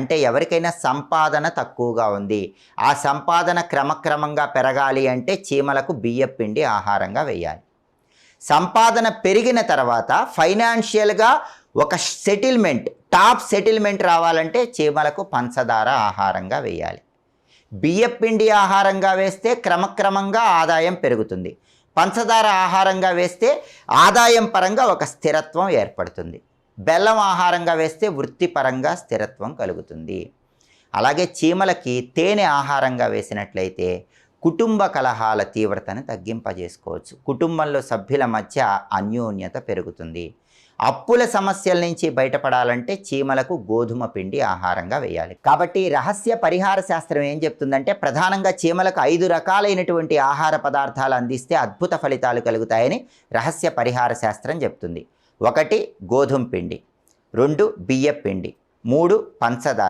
అంటే ఎవరికైనా సంపాదన తక్కువగా ఉంది, ఆ సంపాదన క్రమక్రమంగా పెరగాలి అంటే చీమలకు బియ్యం పిండి ఆహారంగా వేయాలి. సంపాదన పెరిగిన తర్వాత ఫైనాన్షియల్గా ఒక సెటిల్మెంట్, టాప్ సెటిల్మెంట్ రావాలంటే చీమలకు పంచదార ఆహారంగా వేయాలి. బియ్యం పిండి ఆహారంగా వేస్తే క్రమక్రమంగా ఆదాయం పెరుగుతుంది. పంచదార ఆహారంగా వేస్తే ఆదాయం పరంగా ఒక స్థిరత్వం ఏర్పడుతుంది. బెల్లం ఆహారంగా వేస్తే వృత్తిపరంగా స్థిరత్వం కలుగుతుంది. అలాగే చీమలకి తేనె ఆహారంగా వేసినట్లయితే కుటుంబ కలహాల తీవ్రతను తగ్గింపజేసుకోవచ్చు. కుటుంబంలో సభ్యుల మధ్య అన్యోన్యత పెరుగుతుంది. అప్పుల సమస్యల నుంచి బయటపడాలంటే చీమలకు గోధుమ పిండి ఆహారంగా వేయాలి. కాబట్టి రహస్య పరిహార శాస్త్రం ఏం చెప్తుందంటే ప్రధానంగా చీమలకు 5 రకాలైనటువంటి ఆహార పదార్థాలు అందిస్తే అద్భుత ఫలితాలు కలుగుతాయని రహస్య పరిహార శాస్త్రం చెప్తుంది. 1 గోధుమ పిండి, 2 బియ్యం పిండి, 3 పంచదార.